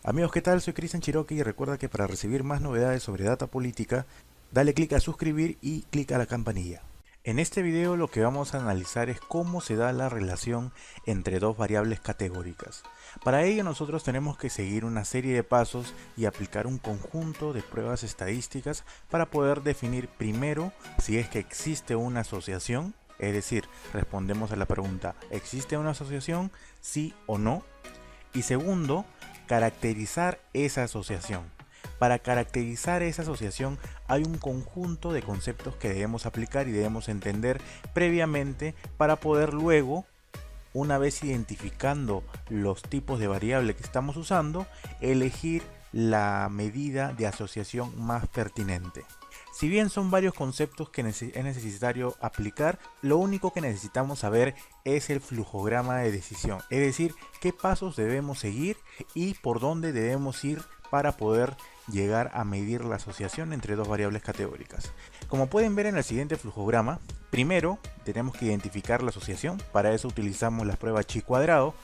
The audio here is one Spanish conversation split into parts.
Amigos, ¿qué tal? Soy Cristian Cherokee y recuerda que para recibir más novedades sobre data política, dale clic a suscribir y clic a la campanilla. En este video lo que vamos a analizar es cómo se da la relación entre dos variables categóricas. Para ello nosotros tenemos que seguir una serie de pasos y aplicar un conjunto de pruebas estadísticas para poder definir primero si es que existe una asociación, es decir, respondemos a la pregunta ¿existe una asociación? Sí o no. Y segundo, caracterizar esa asociación. Para caracterizar esa asociación hay un conjunto de conceptos que debemos aplicar y debemos entender previamente para poder luego, una vez identificando los tipos de variable que estamos usando, elegir la medida de asociación más pertinente. Si bien son varios conceptos que es necesario aplicar, lo único que necesitamos saber es el flujograma de decisión, es decir, qué pasos debemos seguir y por dónde debemos ir para poder llegar a medir la asociación entre dos variables categóricas. Como pueden ver en el siguiente flujograma, primero tenemos que identificar la asociación, para eso utilizamos la prueba chi cuadrado.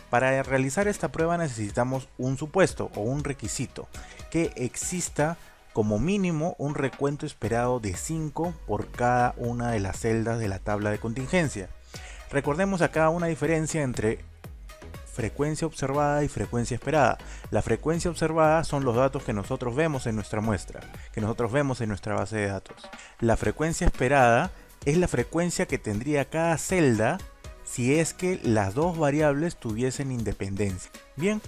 Para realizar esta prueba necesitamos un supuesto o un requisito, que exista como mínimo un recuento esperado de 5 por cada una de las celdas de la tabla de contingencia. Recordemos acá una diferencia entre frecuencia observada y frecuencia esperada. La frecuencia observada son los datos que nosotros vemos en nuestra muestra, que nosotros vemos en nuestra base de datos. La frecuencia esperada es la frecuencia que tendría cada celda si es que las dos variables tuviesen independencia. Bien.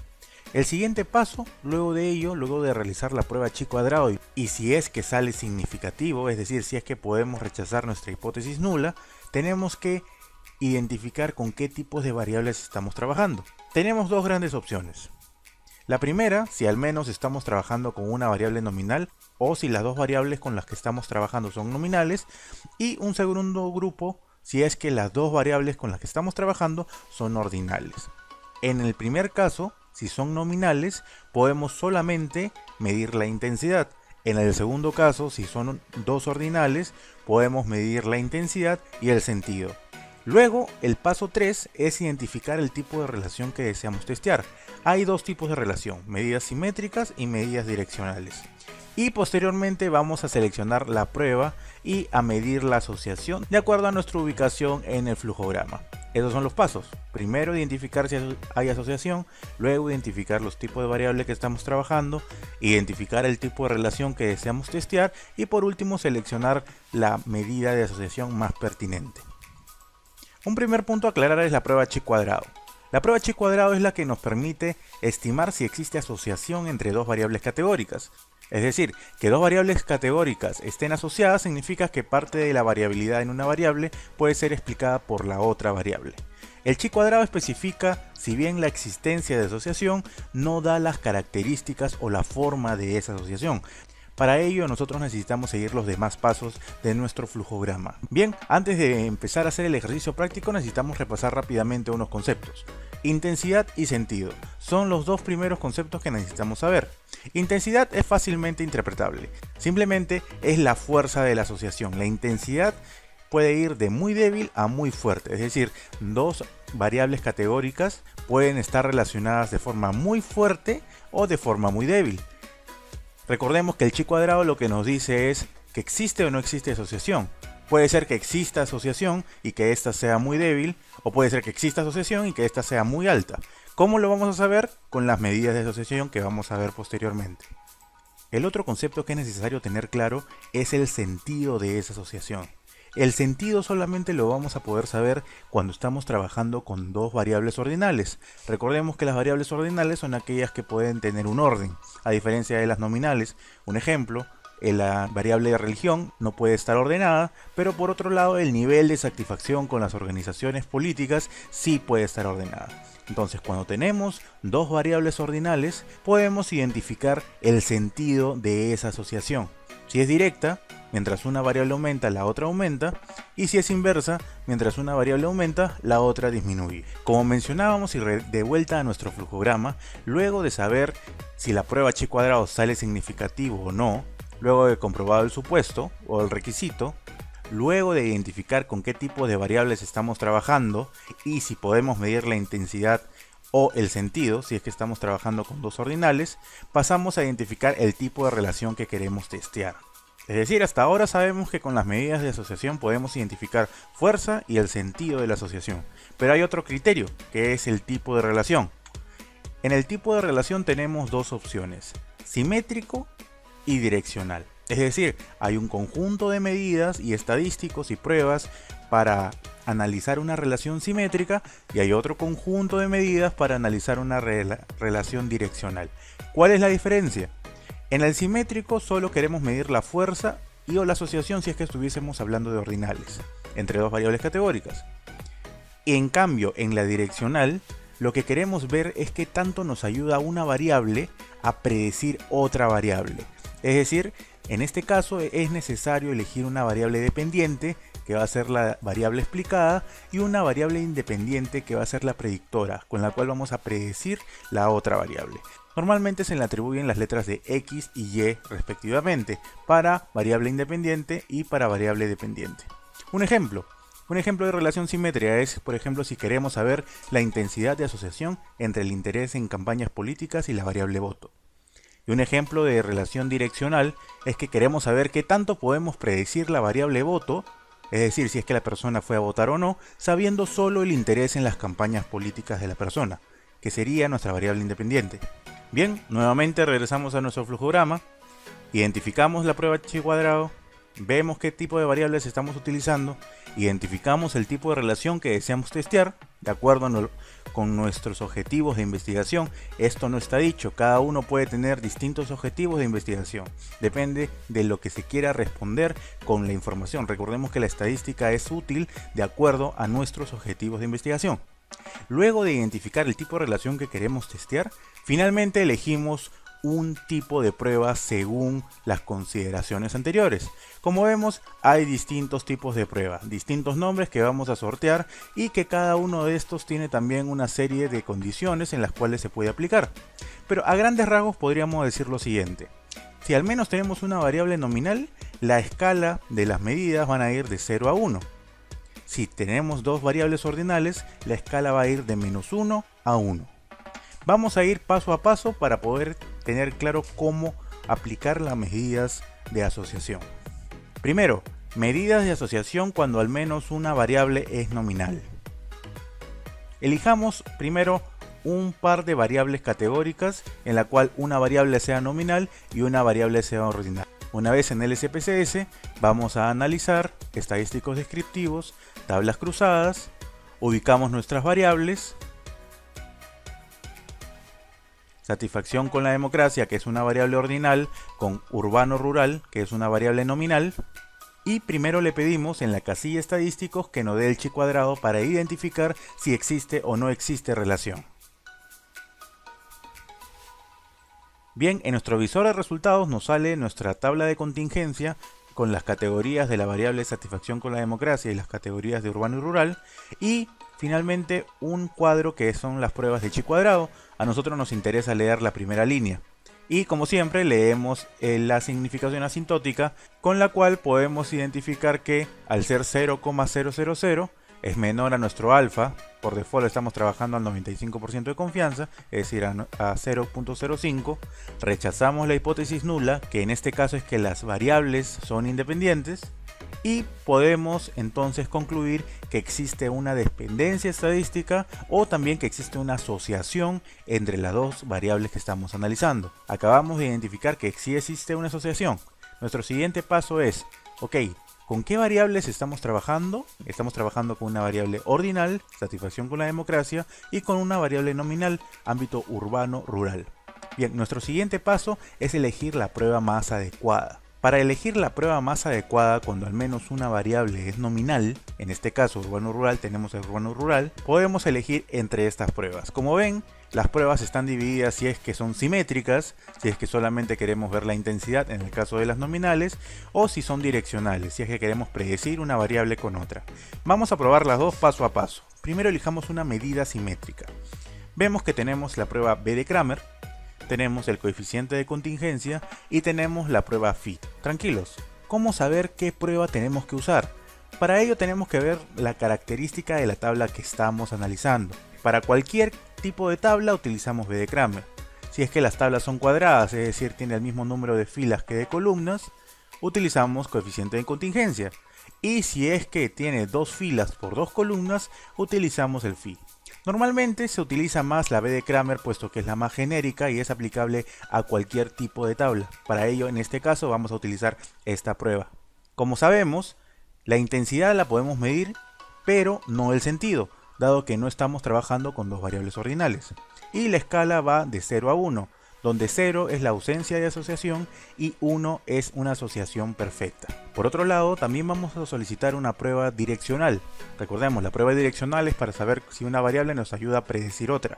El siguiente paso, luego de ello, luego de realizar la prueba chi cuadrado y si es que sale significativo, es decir, si es que podemos rechazar nuestra hipótesis nula, tenemos que identificar con qué tipos de variables estamos trabajando. Tenemos dos grandes opciones. La primera, si al menos estamos trabajando con una variable nominal o si las dos variables con las que estamos trabajando son nominales, y un segundo grupo, si es que las dos variables con las que estamos trabajando son ordinales. En el primer caso, si son nominales, podemos solamente medir la intensidad. En el segundo caso, si son dos ordinales, podemos medir la intensidad y el sentido. Luego, el paso 3 es identificar el tipo de relación que deseamos testear. Hay dos tipos de relación, medidas simétricas y medidas direccionales. Y posteriormente vamos a seleccionar la prueba y a medir la asociación de acuerdo a nuestra ubicación en el flujograma. Esos son los pasos. Primero identificar si hay asociación, luego identificar los tipos de variables que estamos trabajando, identificar el tipo de relación que deseamos testear y por último seleccionar la medida de asociación más pertinente. Un primer punto a aclarar es la prueba chi cuadrado. La prueba chi cuadrado es la que nos permite estimar si existe asociación entre dos variables categóricas. Es decir, que dos variables categóricas estén asociadas significa que parte de la variabilidad en una variable puede ser explicada por la otra variable. El chi cuadrado especifica si bien la existencia de asociación no da las características o la forma de esa asociación. Para ello nosotros necesitamos seguir los demás pasos de nuestro flujograma. Bien, antes de empezar a hacer el ejercicio práctico necesitamos repasar rápidamente unos conceptos. Intensidad y sentido son los dos primeros conceptos que necesitamos saber. Intensidad es fácilmente interpretable, simplemente es la fuerza de la asociación. La intensidad puede ir de muy débil a muy fuerte, es decir, dos variables categóricas pueden estar relacionadas de forma muy fuerte o de forma muy débil. Recordemos que el chi cuadrado lo que nos dice es que existe o no existe asociación. Puede ser que exista asociación y que ésta sea muy débil, o puede ser que exista asociación y que ésta sea muy alta. ¿Cómo lo vamos a saber? Con las medidas de asociación que vamos a ver posteriormente. El otro concepto que es necesario tener claro es el sentido de esa asociación. El sentido solamente lo vamos a poder saber cuando estamos trabajando con dos variables ordinales. Recordemos que las variables ordinales son aquellas que pueden tener un orden, a diferencia de las nominales. Un ejemplo, la variable de religión no puede estar ordenada, pero por otro lado el nivel de satisfacción con las organizaciones políticas sí puede estar ordenada. Entonces, cuando tenemos dos variables ordinales, podemos identificar el sentido de esa asociación. Si es directa, mientras una variable aumenta, la otra aumenta, y si es inversa, mientras una variable aumenta, la otra disminuye. Como mencionábamos y de vuelta a nuestro flujograma, luego de saber si la prueba chi cuadrado sale significativo o no, luego de comprobado el supuesto o el requisito, luego de identificar con qué tipo de variables estamos trabajando y si podemos medir la intensidad o el sentido, si es que estamos trabajando con dos ordinales, pasamos a identificar el tipo de relación que queremos testear. Es decir, hasta ahora sabemos que con las medidas de asociación podemos identificar fuerza y el sentido de la asociación. Pero hay otro criterio, que es el tipo de relación. En el tipo de relación tenemos dos opciones, simétrico y direccional. Es decir, hay un conjunto de medidas y estadísticos y pruebas para analizar una relación simétrica y hay otro conjunto de medidas para analizar una relación direccional. ¿Cuál es la diferencia? En el simétrico solo queremos medir la fuerza y o la asociación si es que estuviésemos hablando de ordinales, entre dos variables categóricas. En cambio, en la direccional, lo que queremos ver es qué tanto nos ayuda una variable a predecir otra variable. Es decir, en este caso es necesario elegir una variable dependiente, que va a ser la variable explicada, y una variable independiente, que va a ser la predictora, con la cual vamos a predecir la otra variable. Normalmente se le atribuyen las letras de X y Y respectivamente, para variable independiente y para variable dependiente. Un ejemplo de relación simétrica es, por ejemplo, si queremos saber la intensidad de asociación entre el interés en campañas políticas y la variable voto. Y un ejemplo de relación direccional es que queremos saber qué tanto podemos predecir la variable voto, es decir, si es que la persona fue a votar o no, sabiendo solo el interés en las campañas políticas de la persona, que sería nuestra variable independiente. Bien, nuevamente regresamos a nuestro flujograma, identificamos la prueba chi cuadrado, vemos qué tipo de variables estamos utilizando, identificamos el tipo de relación que deseamos testear, de acuerdo con nuestros objetivos de investigación. Esto no está dicho, cada uno puede tener distintos objetivos de investigación, depende de lo que se quiera responder con la información. Recordemos que la estadística es útil de acuerdo a nuestros objetivos de investigación. Luego de identificar el tipo de relación que queremos testear, finalmente elegimos un tipo de prueba según las consideraciones anteriores. Como vemos, hay distintos tipos de prueba, distintos nombres que vamos a sortear y que cada uno de estos tiene también una serie de condiciones en las cuales se puede aplicar. Pero a grandes rasgos podríamos decir lo siguiente: si al menos tenemos una variable nominal, la escala de las medidas van a ir de 0 a 1. Si tenemos dos variables ordinales, la escala va a ir de -1 a 1. Vamos a ir paso a paso para poder tener claro cómo aplicar las medidas de asociación. Primero, medidas de asociación cuando al menos una variable es nominal. Elijamos primero un par de variables categóricas en la cual una variable sea nominal y una variable sea ordinal. Una vez en el SPSS, vamos a analizar estadísticos descriptivos, tablas cruzadas, ubicamos nuestras variables, satisfacción con la democracia, que es una variable ordinal, con urbano-rural, que es una variable nominal, y primero le pedimos en la casilla estadísticos que nos dé el chi cuadrado para identificar si existe o no existe relación. Bien, en nuestro visor de resultados nos sale nuestra tabla de contingencia con las categorías de la variable satisfacción con la democracia y las categorías de urbano y rural, y finalmente un cuadro que son las pruebas de chi cuadrado. A nosotros nos interesa leer la primera línea y, como siempre, leemos la significación asintótica, con la cual podemos identificar que al ser 0,000 es menor a nuestro alfa. Por default estamos trabajando al 95% de confianza, es decir, a 0.05. Rechazamos la hipótesis nula, que en este caso es que las variables son independientes, y podemos entonces concluir que existe una dependencia estadística o también que existe una asociación entre las dos variables que estamos analizando. Acabamos de identificar que sí existe una asociación. Nuestro siguiente paso es, ok, ¿con qué variables estamos trabajando? Estamos trabajando con una variable ordinal, satisfacción con la democracia, y con una variable nominal, ámbito urbano-rural. Bien, nuestro siguiente paso es elegir la prueba más adecuada. Para elegir la prueba más adecuada cuando al menos una variable es nominal, en este caso urbano-rural tenemos el urbano-rural, podemos elegir entre estas pruebas. Como ven, las pruebas están divididas si es que son simétricas, si es que solamente queremos ver la intensidad en el caso de las nominales, o si son direccionales, si es que queremos predecir una variable con otra. Vamos a probar las dos paso a paso. Primero elijamos una medida simétrica. Vemos que tenemos la prueba B de Kramer, tenemos el coeficiente de contingencia y tenemos la prueba phi. Tranquilos, ¿cómo saber qué prueba tenemos que usar? Para ello tenemos que ver la característica de la tabla que estamos analizando. Para cualquier tipo de tabla utilizamos B de Cramer. Si es que las tablas son cuadradas, es decir, tiene el mismo número de filas que de columnas, utilizamos coeficiente de contingencia. Y si es que tiene 2 filas por 2 columnas, utilizamos el phi. Normalmente se utiliza más la B de Cramer puesto que es la más genérica y es aplicable a cualquier tipo de tabla. Para ello, en este caso, vamos a utilizar esta prueba. Como sabemos, la intensidad la podemos medir, pero no el sentido, dado que no estamos trabajando con dos variables ordinales. Y la escala va de 0 a 1, donde 0 es la ausencia de asociación y 1 es una asociación perfecta. Por otro lado, también vamos a solicitar una prueba direccional. Recordemos, la prueba direccional es para saber si una variable nos ayuda a predecir otra.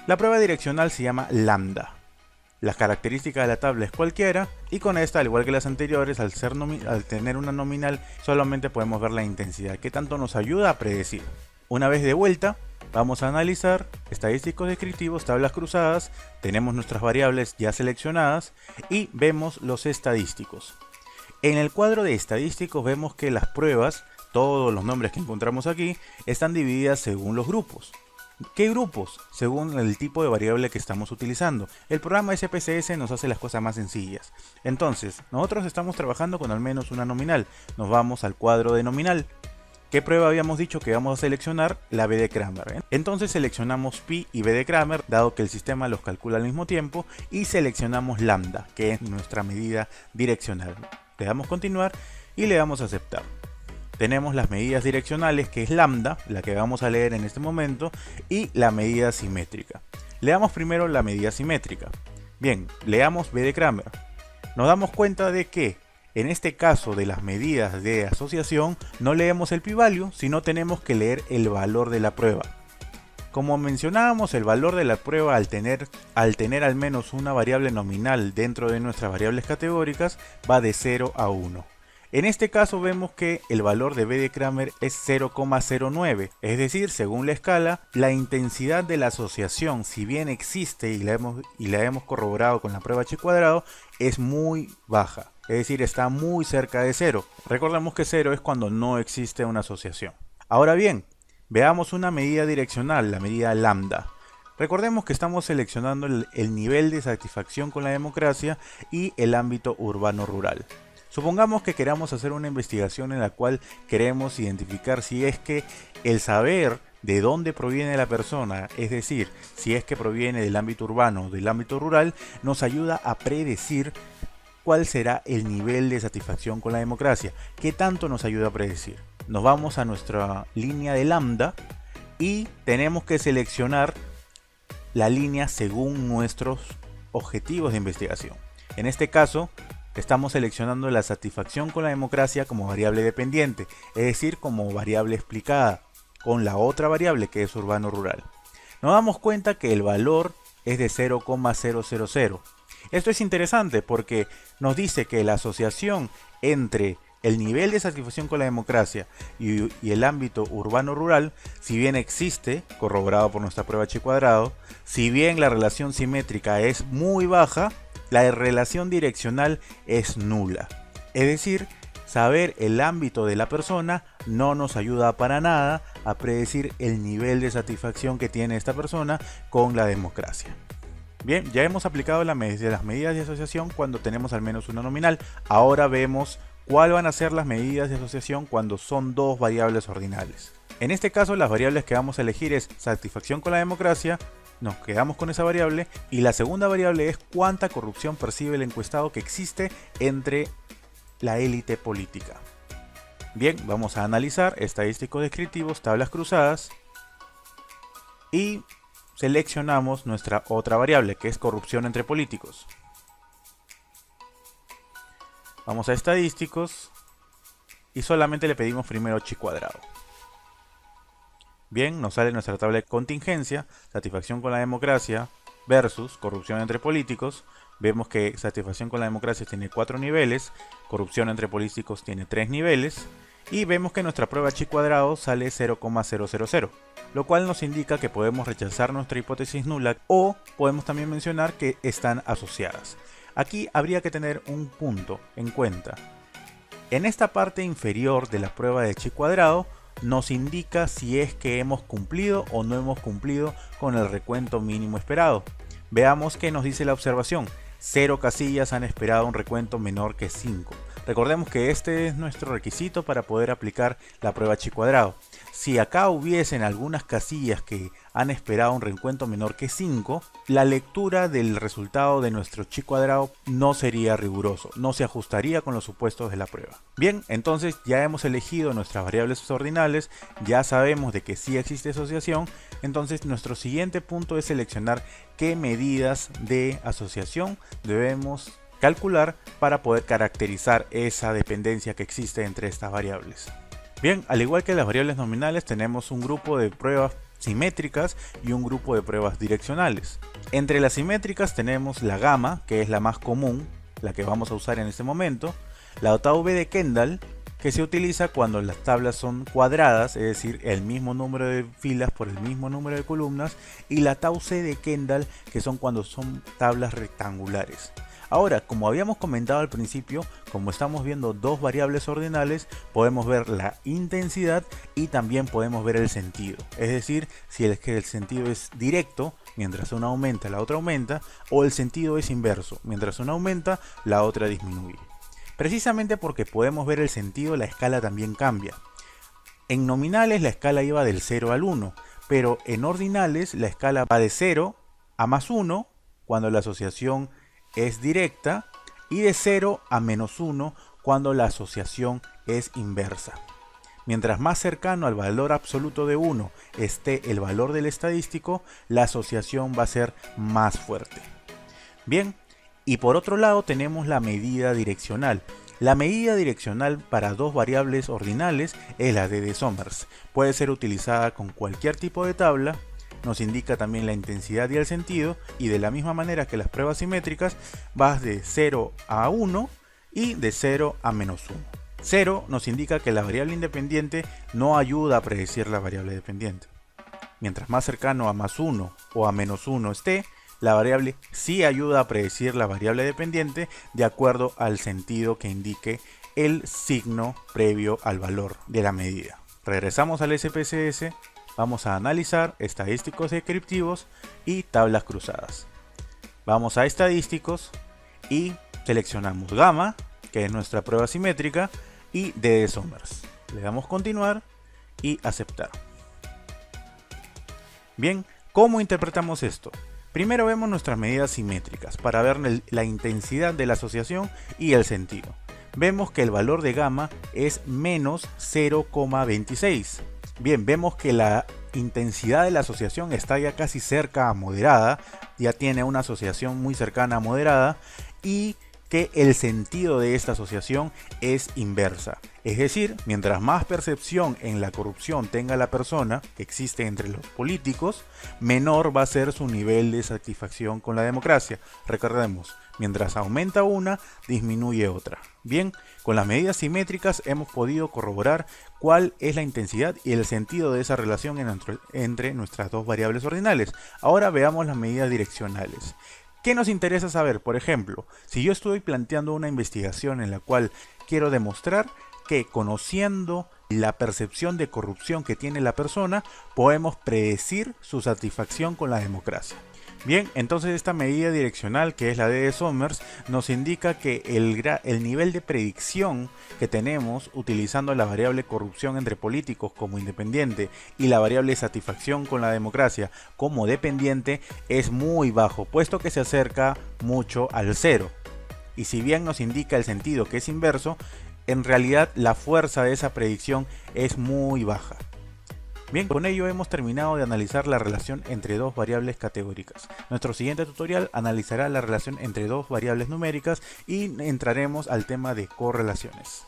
La prueba direccional se llama lambda. La característica de la tabla es cualquiera y con esta, al igual que las anteriores, al tener una nominal, solamente podemos ver la intensidad, que tanto nos ayuda a predecir. Una vez de vuelta, vamos a analizar estadísticos descriptivos, tablas cruzadas, tenemos nuestras variables ya seleccionadas y vemos los estadísticos. En el cuadro de estadísticos vemos que las pruebas, todos los nombres que encontramos aquí, están divididas según los grupos. ¿Qué grupos? Según el tipo de variable que estamos utilizando. El programa SPSS nos hace las cosas más sencillas. Entonces, nosotros estamos trabajando con al menos una nominal. Nos vamos al cuadro de nominal. ¿Qué prueba habíamos dicho que vamos a seleccionar? La B de Cramer. Entonces seleccionamos pi y B de Cramer, dado que el sistema los calcula al mismo tiempo, y seleccionamos lambda, que es nuestra medida direccional. Le damos continuar y le damos a aceptar. Tenemos las medidas direccionales, que es lambda, la que vamos a leer en este momento, y la medida simétrica. Leamos primero la medida simétrica. Bien, leamos B de Cramer. Nos damos cuenta de que en este caso de las medidas de asociación no leemos el p-value, sino tenemos que leer el valor de la prueba. Como mencionábamos, el valor de la prueba al tener al menos una variable nominal dentro de nuestras variables categóricas va de 0 a 1. En este caso vemos que el valor de B de Cramer es 0,09, es decir, según la escala, la intensidad de la asociación, si bien existe y la hemos corroborado con la prueba H cuadrado, es muy baja, es decir, está muy cerca de 0. Recordemos que 0 es cuando no existe una asociación. Ahora bien, veamos una medida direccional, la medida lambda. Recordemos que estamos seleccionando el nivel de satisfacción con la democracia y el ámbito urbano-rural. Supongamos que queramos hacer una investigación en la cual queremos identificar si es que el saber de dónde proviene la persona, es decir, si es que proviene del ámbito urbano o del ámbito rural, nos ayuda a predecir cuál será el nivel de satisfacción con la democracia. ¿Qué tanto nos ayuda a predecir? Nos vamos a nuestra línea de lambda y tenemos que seleccionar la línea según nuestros objetivos de investigación. En este caso, estamos seleccionando la satisfacción con la democracia como variable dependiente, es decir, como variable explicada, con la otra variable que es urbano-rural. Nos damos cuenta que el valor es de 0,000. Esto es interesante porque nos dice que la asociación entre el nivel de satisfacción con la democracia y el ámbito urbano-rural, si bien existe, corroborado por nuestra prueba H cuadrado, si bien la relación simétrica es muy baja, la relación direccional es nula. Es decir, saber el ámbito de la persona no nos ayuda para nada a predecir el nivel de satisfacción que tiene esta persona con la democracia. Bien, ya hemos aplicado las medidas de asociación cuando tenemos al menos una nominal. Ahora vemos cuáles van a ser las medidas de asociación cuando son dos variables ordinales. En este caso, las variables que vamos a elegir es satisfacción con la democracia. Nos quedamos con esa variable y la segunda variable es cuánta corrupción percibe el encuestado que existe entre la élite política. Bien, vamos a analizar estadísticos descriptivos, tablas cruzadas y seleccionamos nuestra otra variable que es corrupción entre políticos. Vamos a estadísticos y solamente le pedimos primero H cuadrado. Bien, nos sale nuestra tabla de contingencia, satisfacción con la democracia versus corrupción entre políticos. Vemos que satisfacción con la democracia tiene 4 niveles, corrupción entre políticos tiene 3 niveles y vemos que nuestra prueba H cuadrado sale 0,000, lo cual nos indica que podemos rechazar nuestra hipótesis nula o podemos también mencionar que están asociadas. Aquí habría que tener un punto en cuenta. En esta parte inferior de la prueba de H cuadrado nos indica si es que hemos cumplido o no hemos cumplido con el recuento mínimo esperado. Veamos qué nos dice la observación. 0 casillas han esperado un recuento menor que 5. Recordemos que este es nuestro requisito para poder aplicar la prueba chi cuadrado. Si acá hubiesen algunas casillas que han esperado un recuento menor que 5, la lectura del resultado de nuestro chi cuadrado no sería riguroso, no se ajustaría con los supuestos de la prueba. Bien, entonces ya hemos elegido nuestras variables ordinales, ya sabemos de que sí existe asociación, entonces nuestro siguiente punto es seleccionar qué medidas de asociación debemos calcular para poder caracterizar esa dependencia que existe entre estas variables. Bien, al igual que las variables nominales, tenemos un grupo de pruebas simétricas y un grupo de pruebas direccionales. Entre las simétricas tenemos la gamma, que es la más común, la que vamos a usar en este momento, la tau v de Kendall, que se utiliza cuando las tablas son cuadradas, es decir, el mismo número de filas por el mismo número de columnas, y la tau c de Kendall, que son cuando son tablas rectangulares. Ahora, como habíamos comentado al principio, como estamos viendo dos variables ordinales, podemos ver la intensidad y también podemos ver el sentido. Es decir, si es que el sentido es directo, mientras una aumenta, la otra aumenta, o el sentido es inverso, mientras una aumenta, la otra disminuye. Precisamente porque podemos ver el sentido, la escala también cambia. En nominales la escala iba del 0 al 1, pero en ordinales la escala va de 0 a más 1 cuando la asociación es directa y de 0 a menos 1 cuando la asociación es inversa. Mientras más cercano al valor absoluto de 1 esté el valor del estadístico, la asociación va a ser más fuerte. Bien, y por otro lado tenemos la medida direccional. La medida direccional para dos variables ordinales es la de Somers. Puede ser utilizada con cualquier tipo de tabla. Nos indica también la intensidad y el sentido, y de la misma manera que las pruebas simétricas vas de 0 a 1 y de 0 a menos 1. 0 nos indica que la variable independiente no ayuda a predecir la variable dependiente. Mientras más cercano a más 1 o a menos 1 esté, la variable sí ayuda a predecir la variable dependiente de acuerdo al sentido que indique el signo previo al valor de la medida. Regresamos al SPSS. Vamos a analizar estadísticos descriptivos y tablas cruzadas. Vamos a estadísticos y seleccionamos gamma, que es nuestra prueba simétrica, y D de Somers. Le damos continuar y aceptar. Bien, ¿cómo interpretamos esto? Primero vemos nuestras medidas simétricas para ver la intensidad de la asociación y el sentido. Vemos que el valor de gamma es menos 0,26. Bien, vemos que la intensidad de la asociación está ya casi cerca a moderada, ya tiene una asociación muy cercana a moderada, y que el sentido de esta asociación es inversa. Es decir, mientras más percepción en la corrupción tenga la persona que existe entre los políticos, menor va a ser su nivel de satisfacción con la democracia. Recordemos, mientras aumenta una, disminuye otra. Bien, con las medidas simétricas hemos podido corroborar cuál es la intensidad y el sentido de esa relación entre nuestras dos variables ordinales. Ahora veamos las medidas direccionales. ¿Qué nos interesa saber? Por ejemplo, si yo estoy planteando una investigación en la cual quiero demostrar que conociendo la percepción de corrupción que tiene la persona, podemos predecir su satisfacción con la democracia. Bien, entonces esta medida direccional, que es la de Somers, nos indica que el nivel de predicción que tenemos utilizando la variable corrupción entre políticos como independiente y la variable satisfacción con la democracia como dependiente es muy bajo, puesto que se acerca mucho al 0. Y si bien nos indica el sentido que es inverso, en realidad la fuerza de esa predicción es muy baja. Bien, con ello hemos terminado de analizar la relación entre dos variables categóricas. Nuestro siguiente tutorial analizará la relación entre dos variables numéricas y entraremos al tema de correlaciones.